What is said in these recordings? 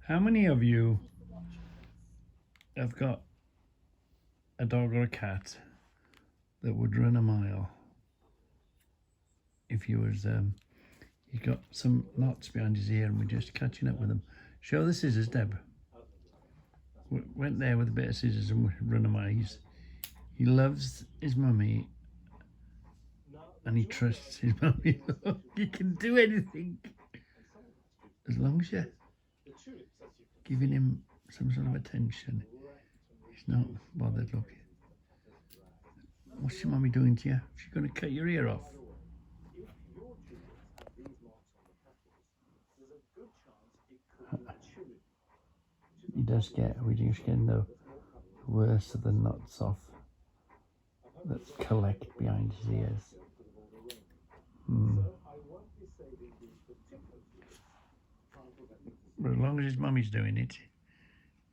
How many of you have got a dog or a cat that would run a mile if you was you got some knots behind his ear and we're just catching up with them? Show the scissors, Deb. Went there with a bit of scissors and run a mile. He loves his mummy and he trusts his mummy. He can do anything as long as you're giving him some sort of attention. He's not bothered. Look, what's your mummy doing to you? She's going to cut your ear off. We're just getting the worst of the knots off that collect behind his ears. But as long as his mummy's doing it,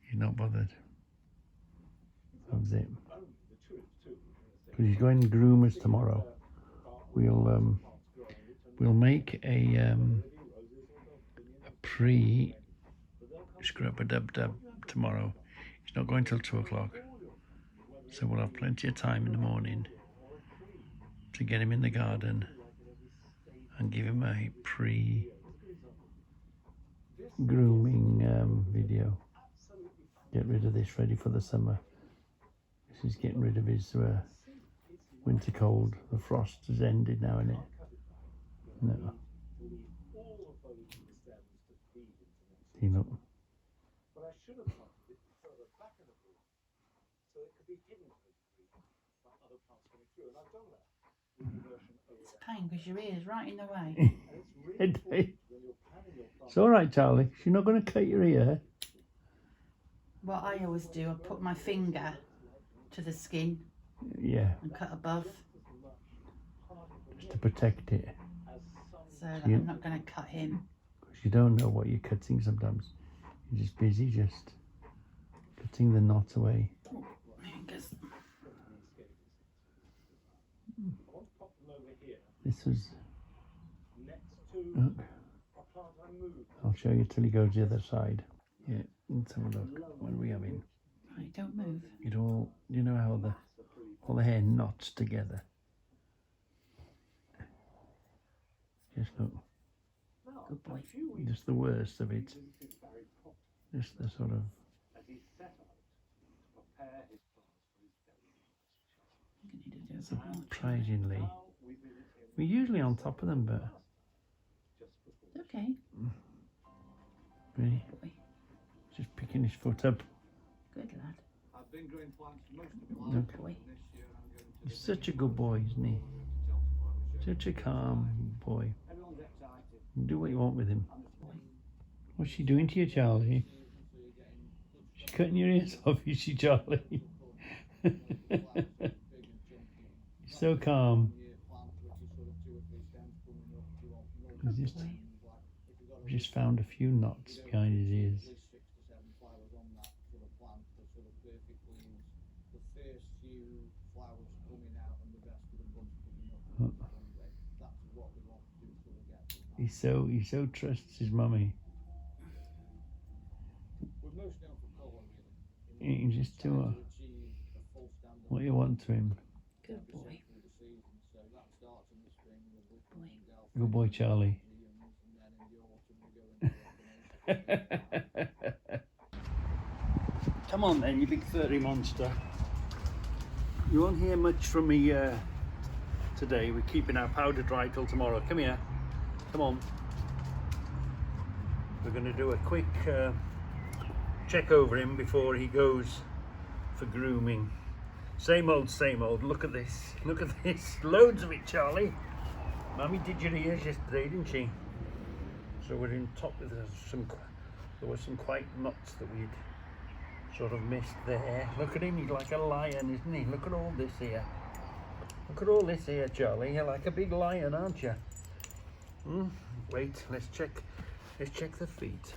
he's not bothered. That's it. Because he's going groomers tomorrow. We'll make a pre scrub-a-dub-dub tomorrow. He's not going till 2 o'clock, so we'll have plenty of time in the morning to get him in the garden and give him a pre grooming video. Get rid of this, ready for the summer. This is getting rid of his winter cold. The frost has ended now, isn't it? No. See, look. It's a pain because your ear's right in the way. It's all right, Charlie. She's not going to cut your ear. What I always do, I put my finger to the skin. Yeah. And cut above. Just to protect it. So that I'm not going to cut him. Because you don't know what you're cutting sometimes. You're just busy just cutting the knot away. This was... Look. I'll show you till he goes the other side. Yeah, let's have a look. What are we having? Right, don't move. It all, you know how all the hair knots together. Just look. Good boy. Just the worst of it. Just the sort of... Surprisingly. We're usually on top of them, but... Okay. Really? Just picking his foot up. Good lad. Look. Boy. He's such a good boy, isn't he? Such a calm boy. You do what you want with him. What's she doing to you, Charlie? She's cutting your ears off, is she, Charlie? He's so calm. Just found a few knots behind his ears. He so trusts his mummy. You can just do what you want to him. Good boy. Good boy, Charlie. Come on then, you big furry monster. You won't hear much from me today. We're keeping our powder dry till tomorrow. Come here. Come on. We're going to do a quick check over him before he goes for grooming. Same old, same old. Look at this. Look at this. Loads of it, Charlie. Mummy did your ears yesterday, didn't she? So we're in top with there were some quite knots that we'd sort of missed there. Look at him, he's like a lion, isn't he? Look at all this here. Look at all this here, Charlie. You're like a big lion, aren't you? Wait, let's check the feet.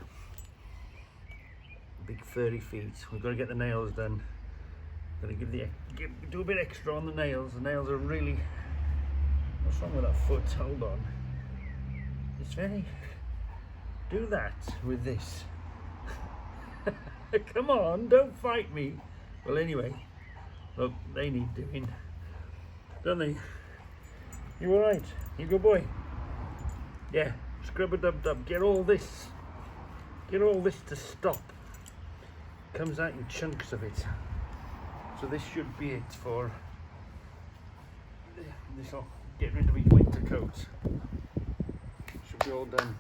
Big furry feet. We've got to get the nails done. Got to do a bit extra on the nails. The nails are really... What's wrong with that foot? Hold on. It's very... Do that with this. Come on, don't fight me. Well, anyway, look, they need doing, don't they? You all right? You good boy? Yeah, scrub-a-dub-dub. Get all this to stop. Comes out in chunks of it. So this should be it for this. Will get rid of his winter coat. Should be all done.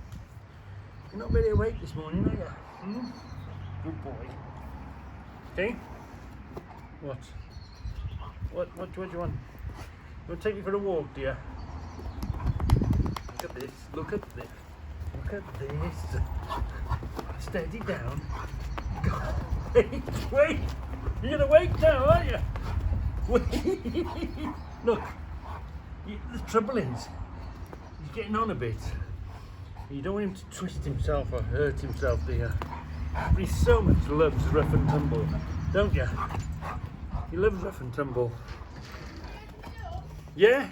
You're not very awake this morning, are you? Hmm? Good boy. Okay. What? What do you want? You want to take me for a walk, dear? Look at this. Look at this. Look at this. Steady down. Wait. You're gonna wait now, aren't you? Wait. Look. The trouble is, he's getting on a bit. You don't want him to twist himself or hurt himself, do you? But he so much loves rough and tumble, don't you? He loves rough and tumble. Yeah?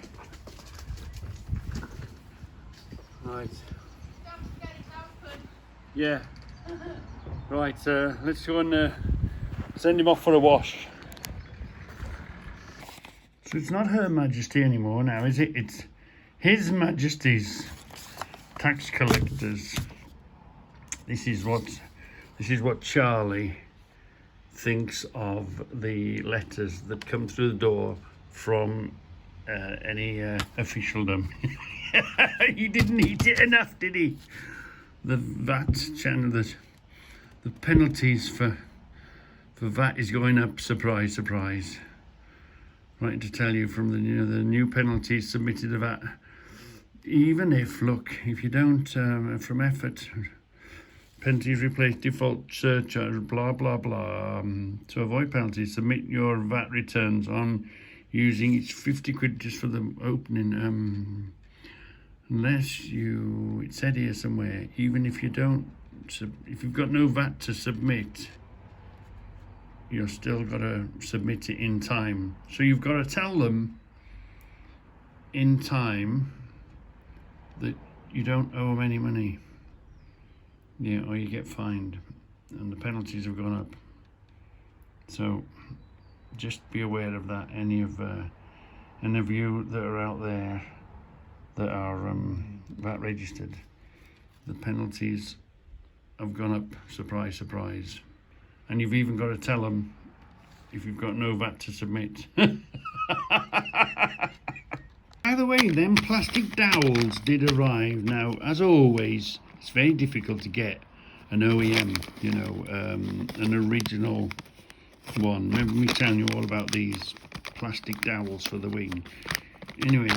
Right. Yeah. Right, let's go and send him off for a wash. So it's not Her Majesty anymore now, is it? It's His Majesty's tax collectors. This is what Charlie thinks of the letters that come through the door from any officialdom. He didn't eat it enough, did he? The VAT channel, the penalties for VAT is going up. Surprise, surprise. Right to tell you from the new penalties submitted to VAT. Even if, look, if you don't from effort, penalties replace default surcharge, blah blah blah. To avoid penalties, submit your VAT returns on using each 50 quid just for the opening. Unless you, it said here somewhere, even if you don't, if you've got no VAT to submit, you're still got to submit it in time. So you've got to tell them in time that you don't owe them any money. Yeah, or you get fined, and the penalties have gone up. So just be aware of that. Any of you that are out there that are VAT registered, the penalties have gone up. Surprise, surprise. And you've even got to tell them if you've got no VAT to submit. By the way, them plastic dowels did arrive. Now, as always, it's very difficult to get an OEM, an original one. Remember me telling you all about these plastic dowels for the wing. Anyway,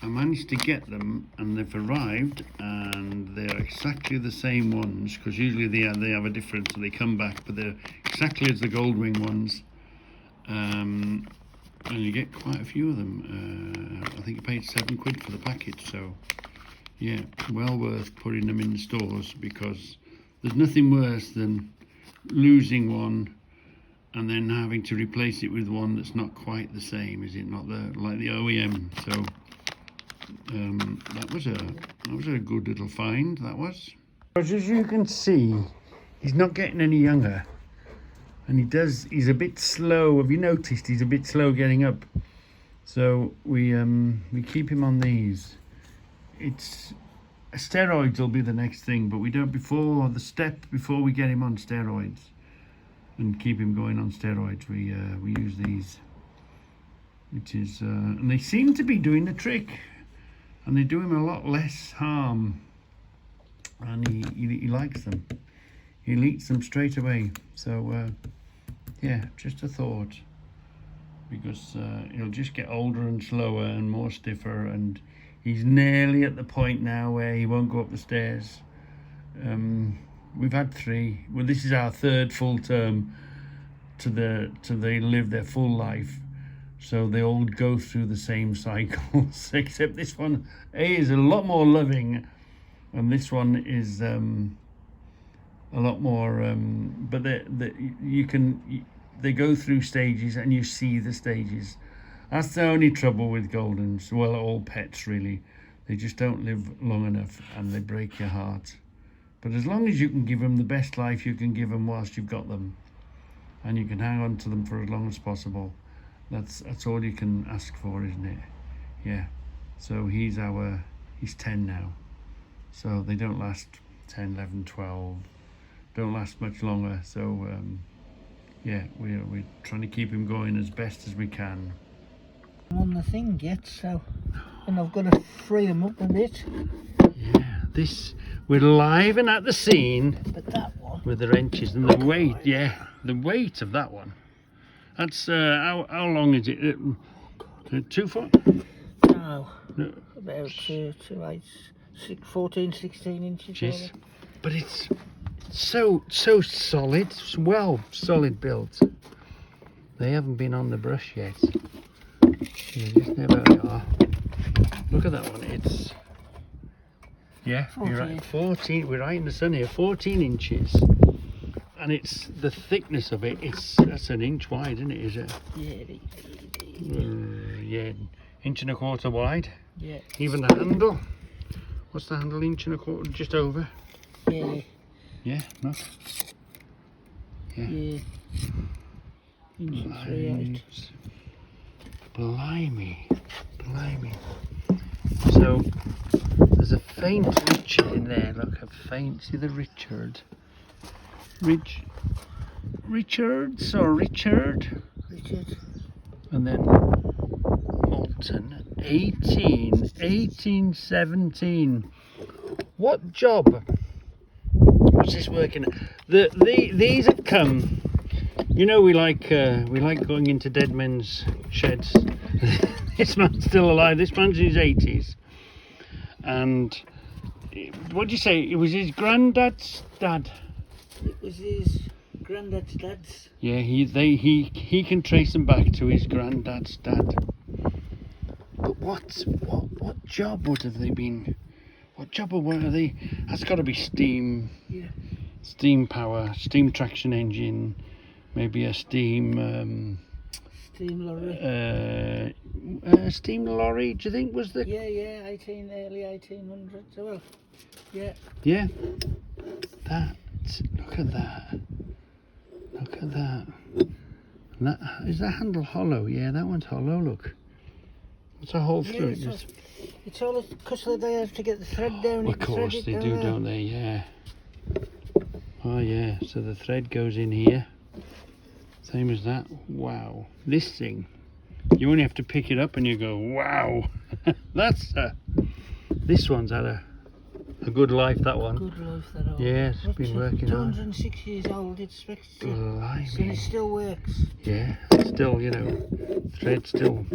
I managed to get them, and they've arrived, and they're exactly the same ones, because usually they have a difference, so they come back, but they're exactly as the Goldwing ones, and you get quite a few of them. I think you paid £7 for the packet, so yeah, well worth putting them in the stores, because there's nothing worse than losing one and then having to replace it with one that's not quite the same, is it? Not like the OEM. So that was a good little find. That was. As you can see, he's not getting any younger, and he's a bit slow. Have you noticed he's a bit slow getting up? So we keep him on these. It's steroids will be the next thing, but we don't before we get him on steroids and keep him going on steroids. We use these, which is and they seem to be doing the trick, and they do him a lot less harm, and he likes them. He'll eat them straight away. So yeah, just a thought, because he'll just get older and slower and more stiffer, and he's nearly at the point now where he won't go up the stairs. We've had 3. Well, this is our 3rd full term to they live their full life. So they all go through the same cycles, except this one is a lot more loving, and this one is a lot more. But they go through stages, and you see the stages. That's the only trouble with Goldens. Well, all pets really, they just don't live long enough, and they break your heart. But as long as you can give them the best life you can give them whilst you've got them, and you can hang on to them for as long as possible, that's all you can ask for, isn't it? Yeah. So he's 10 now. So they don't last 10, 11, 12. Don't last much longer. So yeah, we're trying to keep him going as best as we can. I'm on the thing yet, so, and I've got to free them up a bit. Yeah, we're live and at the scene. But that one, with the wrenches and the weight, yeah, the weight of that one. That's how long is it? 2 foot? no, about 2, 8, 6, 14, 16 inches. Jeez. But it's so solid, it's solid built. They haven't been on the brush yet. Yeah, just there they are. Look at that one. It's, yeah, 14. You're right. 14. We're right in the sun here. 14 inches, and it's the thickness of it. That's an inch wide, isn't it? Is it? Yeah. Yeah, inch and a quarter wide. Yeah. Even the handle. What's the handle? Inch and a quarter, just over. Yeah. Yeah. No. Yeah. Yeah. Inch and 3/8. Blimey. So there's a faint Richard in there. Look, a faint. See the Richard. Richards or Richard. Richard. And then Molten. 18, 17. What job was this working? These have come. You know, we like going into dead men's sheds. This man's still alive. This man's in his 80s, and what do you say? It was his granddad's dad. It was his granddad's dad's. Yeah, he can trace them back to his granddad's dad. But what job would have they been? What job were they? That's got to be steam. Yeah. Steam power, steam traction engine. Maybe a steam lorry. Steam lorry, do you think was the... Yeah, early 1800s. Well, yeah. Yeah. Look at that. And is that handle hollow? Yeah, that one's hollow, look. It's a hole through it. It's all because they have to get the thread down. Of course they do, don't they? Yeah. Oh yeah, so the thread goes in here. Same as that. Wow. This thing, you only have to pick it up and you go, wow. This one's had a good life, that one. Good life, that one. Yeah, it's been working hard. 206 years old, it's expected to. Blimey. And it still works. Yeah, still, you know, thread still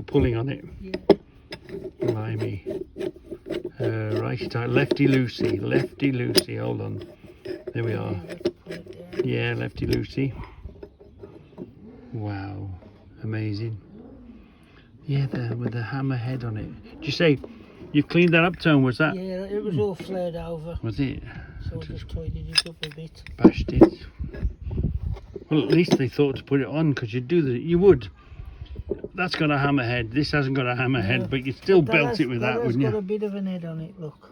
pulling on it. Yeah. Blimey. Righty tight, lefty loosey, hold on. There we are. Yeah, lefty loosey. Wow, amazing. Yeah, with the hammer head on it. Did you say you've cleaned that up, Tone? Was that? Yeah, it was all flared over. Was it? So I just tidied it up a bit. Bashed it. Well, at least they thought to put it on, because you would. That's got a hammer head. This hasn't got a hammer head, but you'd still belt it with that, wouldn't you? That has got a bit of an head on it, look.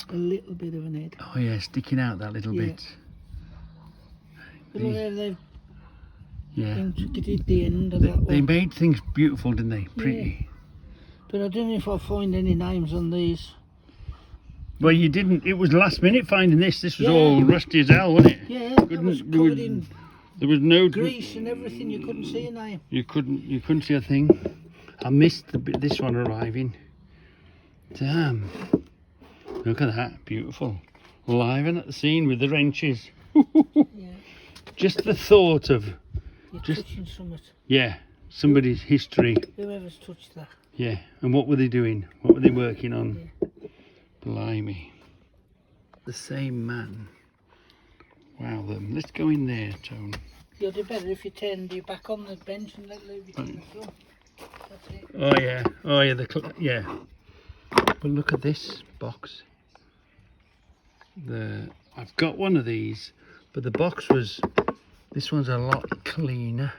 A little bit of an head. Oh yeah, sticking out that little bit. But look how they've Yeah. intricate at the end of that They one. made things beautiful, didn't they? Pretty. But I don't know if I'll find any names on these. Well, you didn't. It was last minute finding this. This was all rusty as hell, wasn't it? Yeah, it was covered in There was no grease and everything. You couldn't see a name. You couldn't see a thing. I missed this one arriving. Damn. Look at that, beautiful. Live and at the scene with the wrenches. Yeah. Just the thought of, You're touching something. yeah, somebody's history. Whoever's touched that. Yeah, and what were they doing? What were they working on? Yeah. Blimey. The same man. Wow, then. Let's go in there, Tone. You'll do better if you turned your back on the bench and leave it in the front. That's it. Oh yeah, yeah. But look at this box. I've got one of these, but the box this one's a lot cleaner.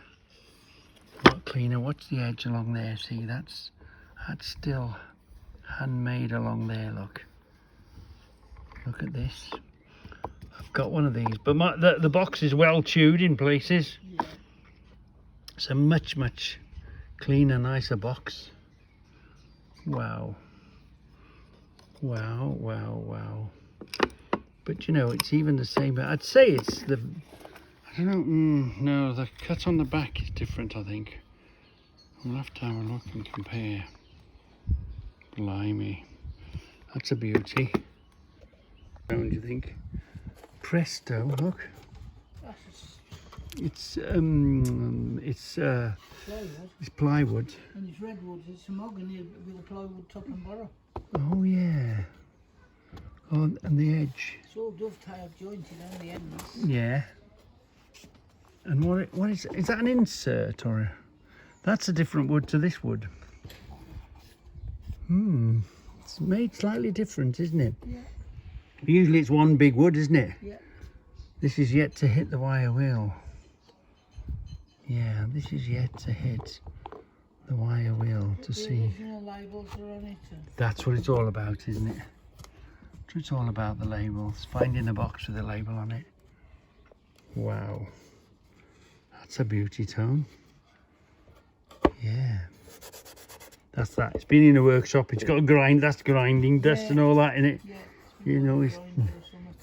What's the edge along there? See, that's still handmade along there, look. Look at this. I've got one of these, but the box is well chewed in places. Yeah. It's a much cleaner, nicer box. Wow. Wow, wow, wow. But you know, it's even the same. I'd say it's the, I don't know, no, the cut on the back is different, I think. We'll have to have a look and compare. Blimey. That's a beauty. Don't you think? Presto, look. It's Plywood. it's plywood. And it's redwood, it's mahogany with a plywood top and bottom. Oh yeah. Oh, and the edge. It's all dovetailed, jointed on the ends. Yeah. And what is that an insert or a, that's a different wood to this wood? It's made slightly different, isn't it? Yeah. Usually it's one big wood, isn't it? Yeah. This is yet to hit the wire wheel. Yeah, this is yet to hit the wire wheel to see. The original labels are on it. That's what it's all about, isn't it? It's all about the labels. Finding a box with a label on it. Wow. That's a beauty, Tone. Yeah. That's that. It's been in a workshop. It's got a grind. That's grinding dust and all that in it. Yeah. You know, it's,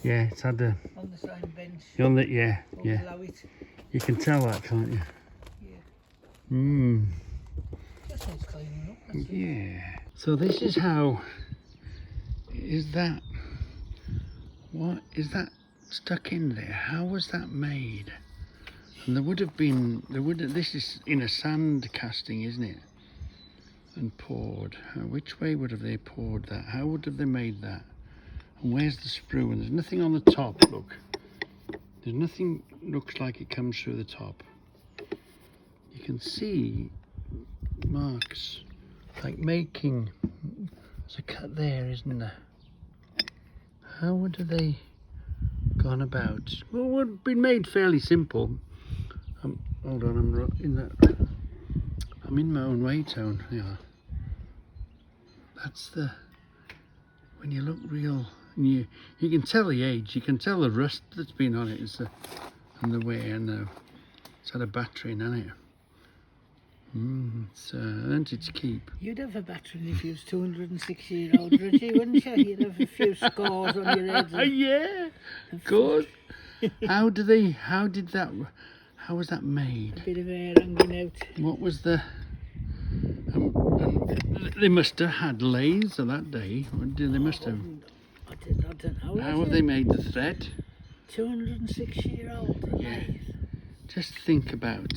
yeah, it's had a... On the same bench. On the, yeah, yeah. Below it. You can tell that, can't you? Yeah. That's what's cleaning up. That's it. Yeah. So this is how... Is that... What is that stuck in there? How was that made? And there would have been... This is in a sand casting, isn't it? And poured. Which way would have they poured that? How would have they made that? And where's the sprue? And there's nothing on the top, look. There's nothing looks like it comes through the top. You can see marks like making. There's a cut there, isn't there? How would have they gone about? Well, it would have been made fairly simple. Hold on, I'm in my own way, Tone. Yeah. That's the, when you look real, and you can tell the age, you can tell the rust that's been on it, and the wear, and it's had a battery in it. It's earned its keep. You'd have a battery if you was 260-year-old, Reggie, wouldn't you? You'd have a few scars on your head. Yeah, good. How was that made? A bit of hair hanging out. What was the... they must have had lathes on that day. They must have. I don't know. How have they made the thread? 260-year-old. Yeah. Just think about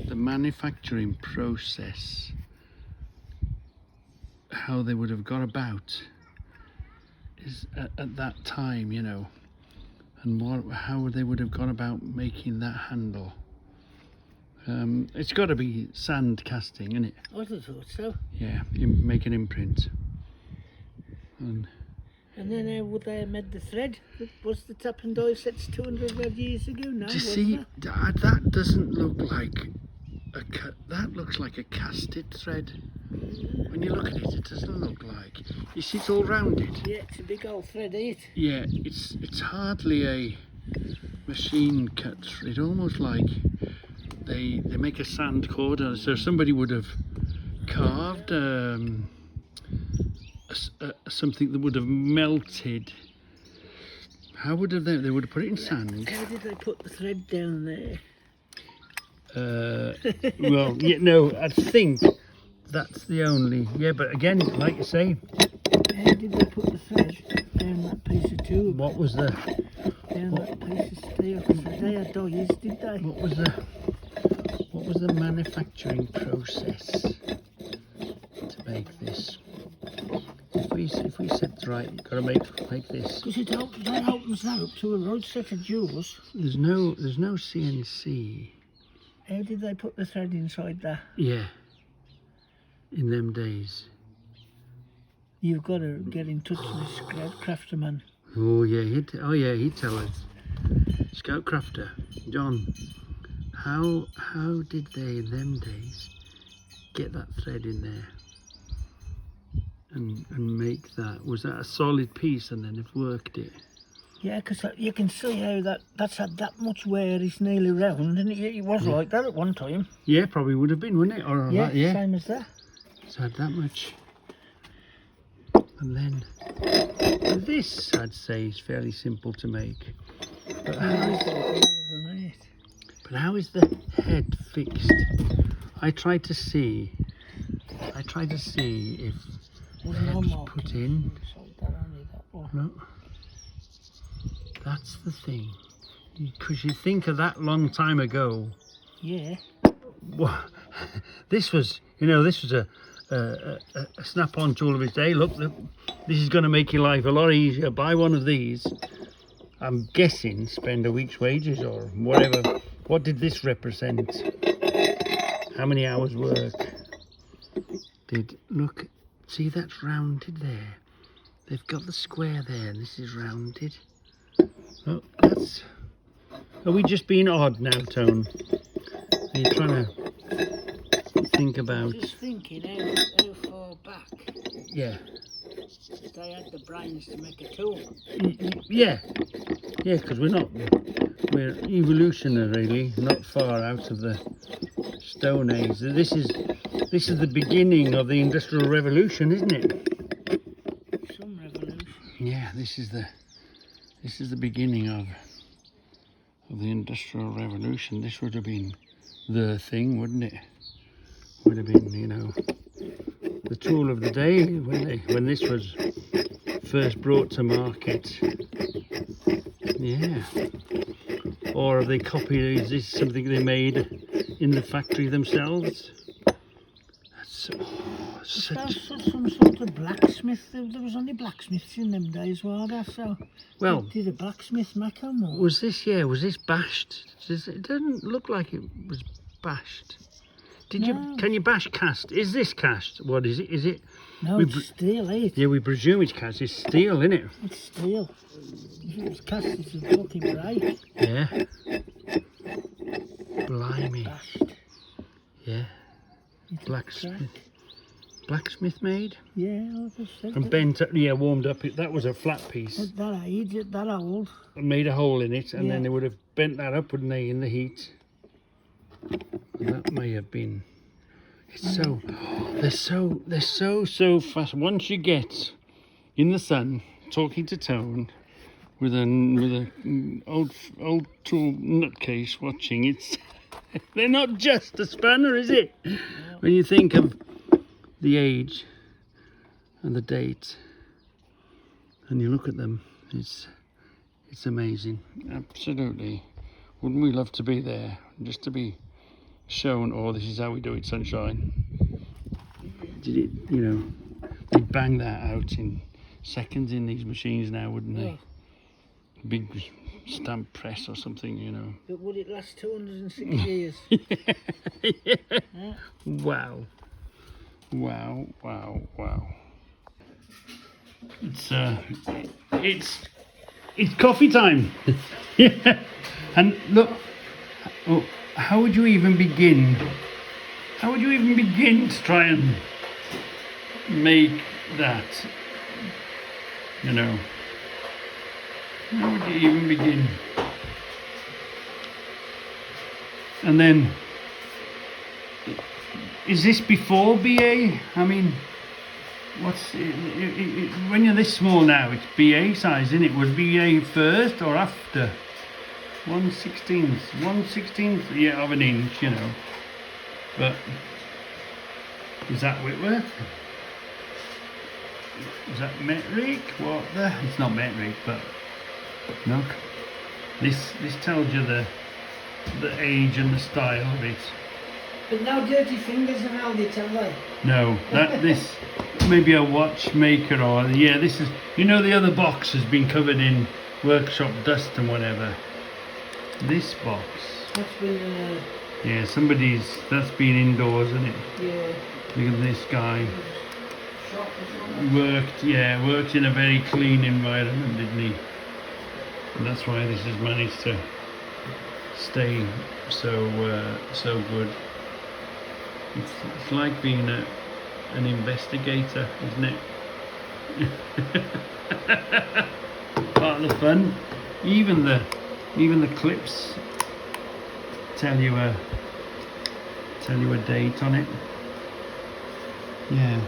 the manufacturing process. How they would have got about is at that time, you know, and how they would have gone about making that handle. It's got to be sand casting, isn't it? I thought so. Yeah, you make an imprint. And then how would they have made the thread? Was the tap and die sets 200 odd years ago now? do you see, that doesn't look like a cut. That looks like a casted thread. When you look at it, it doesn't look like. You see, it's all rounded. Yeah, it's a big old thread, ain't it? Yeah, it's hardly a machine cut thread. Almost like they make a sand cord, so somebody would have carved something that would have melted. How would have they would have put it in sand? How did they put the thread down there? Well, yeah, no, I think that's the only. Yeah, but again, like you say, How did they put the thread down that piece of tube? what was the Down that piece of steel? Because they had dies, did they? what was the manufacturing process to make this? If we said right, you've got to make this. Because that opens that up to a right set of jaws. There's no CNC. How did they put the thread inside that? Yeah. In them days. You've got to get in touch with this crafterman. Oh yeah, he'd tell us. Scout crafter, John. How did they in them days get that thread in there? and make that. Was that a solid piece and then they've worked it? Yeah, because you can see how that's had that much wear. It's nearly round, and it was like that at one time. Yeah, probably would have been, wouldn't it? Or Yeah, that, yeah. same as that. It's had that much. And then this, I'd say, is fairly simple to make. But how is the head fixed? I tried to see if the head was put in. No. That's the thing. Because you think of that long time ago. Yeah. Well, this was a snap-on tool of its day. Look, this is going to make your life a lot easier. Buy one of these. I'm guessing spend a week's wages or whatever. What did this represent? How many hours work? Look, see that's rounded there. They've got the square there and this is rounded. Oh, are we just being odd now, Tone? Are you trying to think about... Just thinking how far back Yeah. they had the brains to make a tool. Yeah, because we're evolutionarily not far out of the Stone Age. This is the beginning of the Industrial Revolution, isn't it? Some revolution. Yeah, this is the beginning of the Industrial Revolution. This would have been the thing, wouldn't it? Would have been, the tool of the day when this was first brought to market. Yeah. Or have they copied? Is this something they made in the factory themselves? That's Some sort of blacksmith. There was only blacksmiths in them days, weren't there? So well, did a blacksmith make them? Or? Was this bashed? It doesn't look like it was bashed. Can you bash cast? Is this cast? What is it? Is it? No, it's steel, eh? Yeah, we presume it's cast. It's steel, isn't it? It's steel. If it was cast, it would fucking break. Yeah. Blimey. Bashed. Yeah. Blacksmith made? Yeah, I just said and that. Bent, warmed up. That was a flat piece. That age, that old. And made a hole in it, and then they would have bent that up, wouldn't they, in the heat? And that may have been. It's they're so fast. Once you get in the sun, talking to Tone, with a old tool nutcase watching, it's they're not just a spanner, is it? When you think of the age and the date, and you look at them, it's amazing. Absolutely. Wouldn't we love to be there, just to be shown, oh, this is how we do it, sunshine. Did it, they'd bang that out in seconds in these machines now, wouldn't they? Big stamp press or something, But would it last 206 years? Yeah. Wow. It's coffee time. Yeah. And look, how would you even begin? How would you even begin to try and make that? How would you even begin? And then, is this before BA? I mean, when you're this small now, it's BA size, isn't it? Was BA first or after? 1/16th, yeah, of an inch, But is that Whitworth? Is that metric? What the? It's not metric, but look, this tells you the age and the style of it. But no dirty fingers around it, have they? No, this maybe a watchmaker or this is the other box has been covered in workshop dust and whatever. This box. That's been. That's been indoors, isn't it? Yeah. Look at this guy. Worked in a very clean environment, didn't he? And that's why this has managed to stay so good. It's like being an investigator, isn't it? Part of the fun. Even the clips tell you a date on it. Yeah.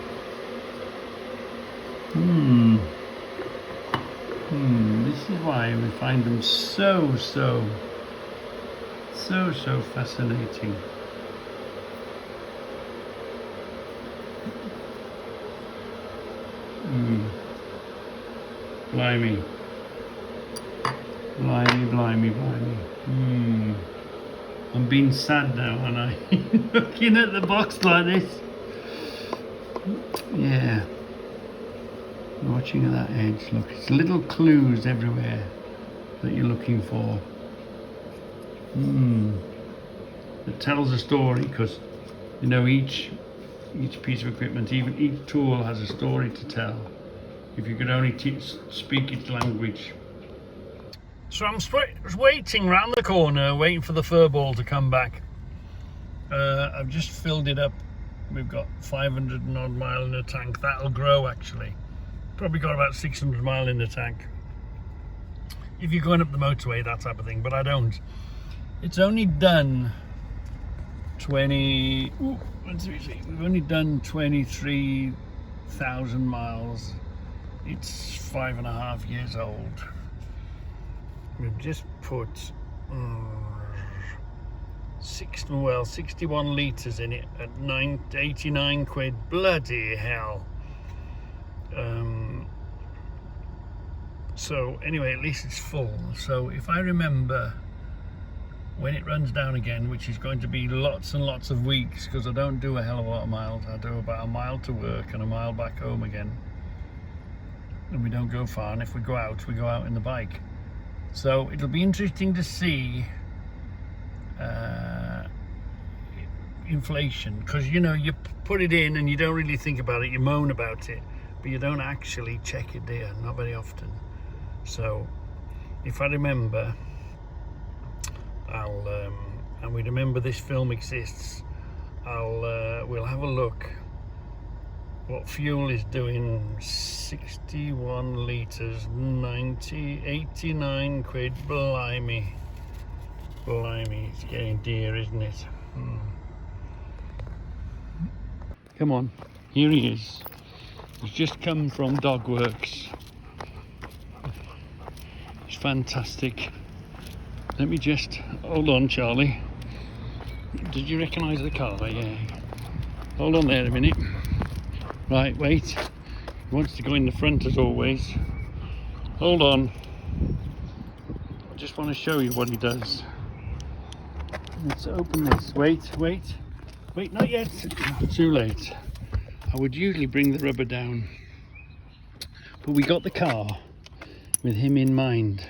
This is why we find them so fascinating. Blimey. I'm being sad now, aren't I? Looking at the box like this. Yeah. Watching at that edge, look, it's little clues everywhere that you're looking for. It tells a story, because you know each piece of equipment, even each tool has a story to tell. If you could only speak its language. So I'm waiting round the corner, waiting for the fur ball to come back. I've just filled it up. We've got 500 and odd mile in the tank. That'll grow actually. Probably got about 600 mile in the tank. If you're going up the motorway, that type of thing, but I don't. It's only done 20. We've only done 23,000 miles. It's 5.5 years old. We've just put 61 litres in it at 89 quid. Bloody hell. So anyway, at least it's full. So if I remember, when it runs down again, which is going to be lots and lots of weeks, because I don't do a hell of a lot of miles. I do about a mile to work and a mile back home again, and we don't go far, and if we go out in the bike. So it'll be interesting to see inflation, because you know, you put it in and you don't really think about it, you moan about it, but you don't actually check it there, not very often. So if I remember, and we remember this film exists, we'll have a look what fuel is doing. 61 litres, 89 quid. Blimey, it's getting dear, isn't it? Come on, here he is. He's just come from Dogworks. It's fantastic. Let me just hold on, Charlie. Did you recognise the car? Yeah. Hold on there a minute. Right, wait. He wants to go in the front as always. Hold on. I just want to show you what he does. Let's open this. Wait, not yet. Too late. I would usually bring the rubber down, but we got the car with him in mind.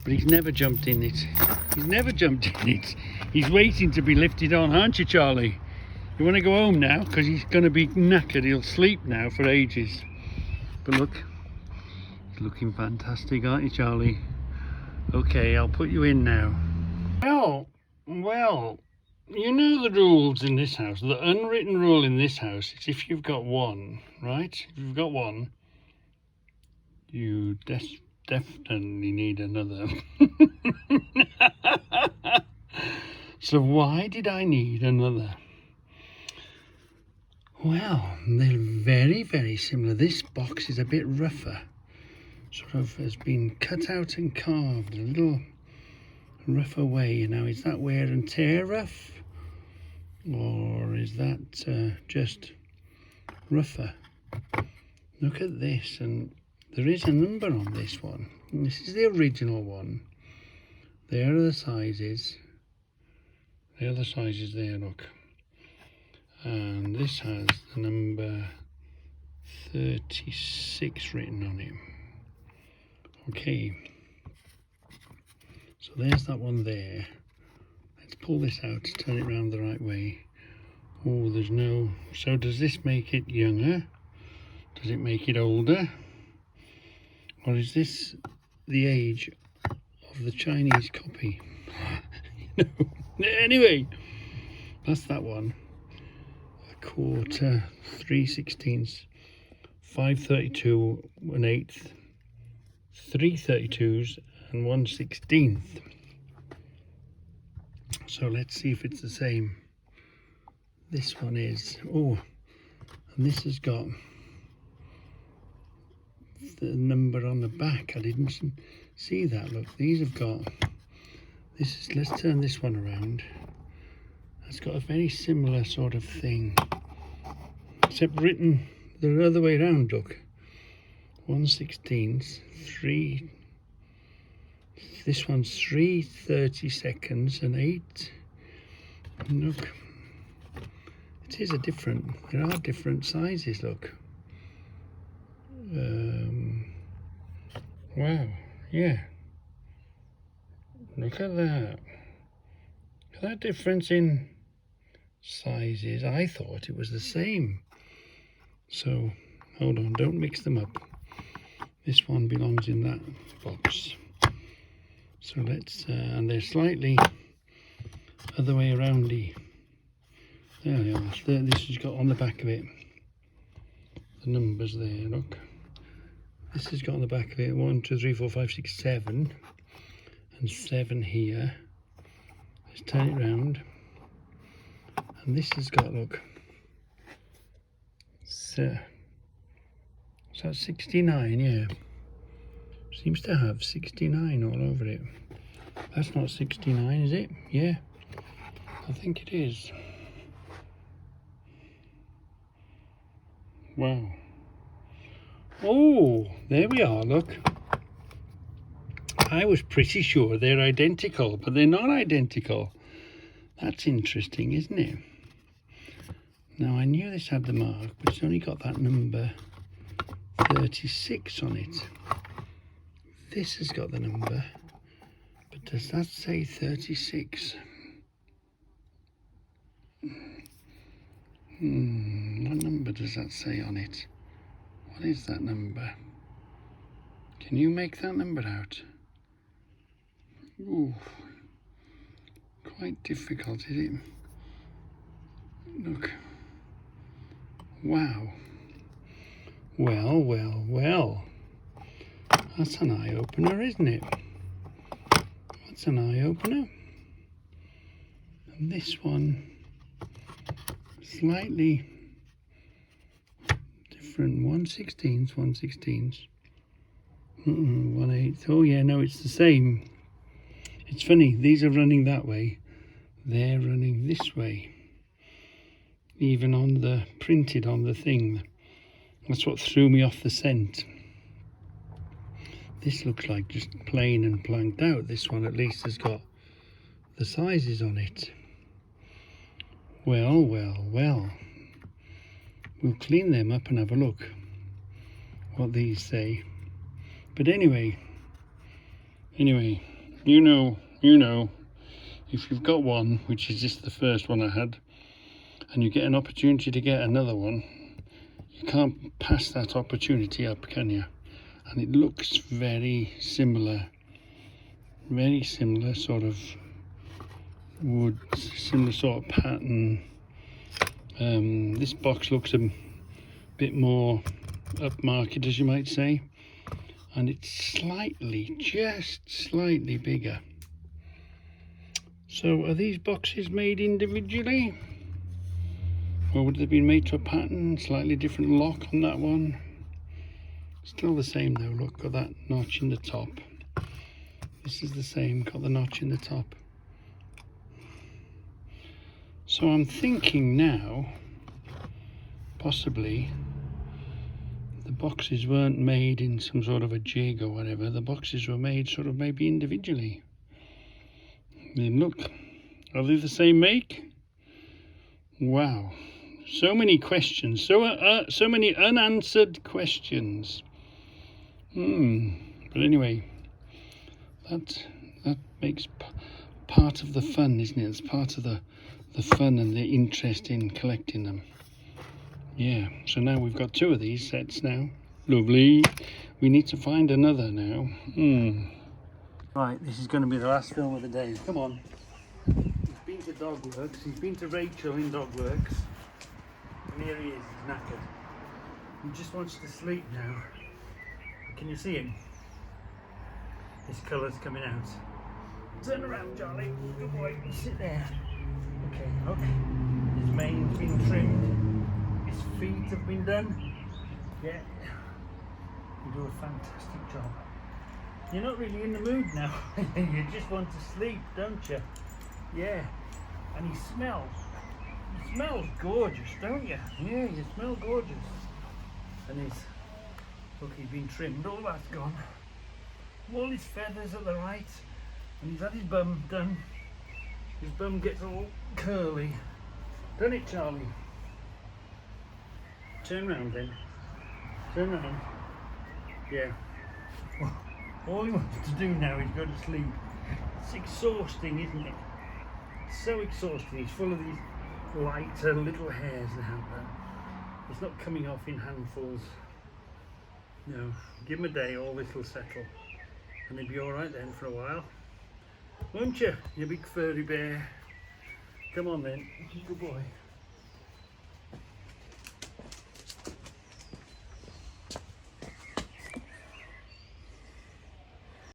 But he's never jumped in it. He's waiting to be lifted on, aren't you, Charlie? You want to go home now? Because he's going to be knackered. He'll sleep now for ages. But look, he's looking fantastic, aren't you, Charlie? Okay, I'll put you in now. Well, you know the rules in this house. The unwritten rule in this house is if you've got one, right? If you've got one, you definitely need another. So why did I need another? Well, they're very, very similar. This box is a bit rougher. Sort of has been cut out and carved a little rougher way. Now, is that wear and tear rough? Or is that just rougher? Look at this, and there is a number on this one. And this is the original one. There are the sizes. There are the sizes there, look. And this has the number 36 written on it. Okay. So there's that one there. Let's pull this out to turn it around the right way. Oh, there's no... So does this make it younger? Does it make it older? Or is this the age of the Chinese copy? No. Anyway, that's that one. A quarter, 3/16 532 1/8, 332s and 1/16. So let's see if it's the same. This one is, oh, and this has got the number on the back. I didn't see that. Look, these have got, this is, let's turn this one around. It's got a very similar sort of thing, except written the other way around. Look, 1/16, 3, this one's 3 30-seconds and 8. Look, it is a different, there are different sizes. Look, wow, yeah, look at that. Look at that difference in sizes. I thought it was the same. So hold on, don't mix them up. This one belongs in that box. So let's, and they're slightly other way around. There they are. This has got on the back of it the numbers there. Look, this has got on the back of it 1 2 3 4 5 6 7, and 7 here. Let's turn it round, and this has got, look, so that's 69. Yeah, seems to have 69 all over it. That's not 69, is it? Yeah, I think it is. Wow. Oh, there we are, look. I was pretty sure they're identical, but they're not identical. That's interesting, isn't it? Now, I knew this had the mark, but it's only got that number 36 on it. This has got the number, but does that say 36? What number does that say on it? What is that number? Can you make that number out? Ooh, quite difficult, is it? Look. Wow. Well, well, well. That's an eye-opener, isn't it? That's an eye-opener. And this one, slightly different. 1/16, 1/16. 1/8. Oh yeah, no, it's the same. It's funny, these are running that way, they're running this way. Even on the, printed on the thing. That's what threw me off the scent. This looks like just plain and planked out. This one at least has got the sizes on it. Well, well, well. We'll clean them up and have a look what these say. But anyway, you know, if you've got one, which is just the first one I had, and you get an opportunity to get another one, you can't pass that opportunity up, can you? And it looks very similar sort of wood, similar sort of pattern. This box looks a bit more upmarket, as you might say, and it's just slightly bigger. So are these boxes made individually, or would they have been made to a pattern? Slightly different lock on that one. Still the same though, look, got that notch in the top. This is the same, got the notch in the top. So I'm thinking now, possibly, the boxes weren't made in some sort of a jig or whatever. The boxes were made sort of maybe individually. Then look, are they the same make? Wow, so many questions, so many unanswered questions. But anyway, that makes part of the fun, isn't it? It's part of the fun and the interest in collecting them. Yeah, so now we've got 2 of these sets now. Lovely. We need to find another now. Right, this is going to be the last film of the day. Come on. He's been to Dogworks. He's been to Rachel in Dogworks. And here he is, he's knackered. He just wants to sleep now. Can you see him? His colour's coming out. Turn around, Charlie. Good boy. Sit there. Okay, look. His mane's been trimmed. His feet have been done. Yeah. You do a fantastic job. You're not really in the mood now. You just want to sleep, don't you? Yeah. And he smells. He smells gorgeous, don't you? Yeah, you smell gorgeous. And his, look, he's been trimmed. All that's gone. All his feathers at the right. And he's had his bum done. His bum gets all curly. Done it, Charlie? Turn round then. Turn round. Yeah. All he wants to do now is go to sleep. It's exhausting, isn't it? It's so exhausting. He's full of these lighter little hairs now, but it's not coming off in handfuls. No. Give him a day, all this will settle. And he'll be alright then for a while. Won't you, you big furry bear? Come on then. Good boy.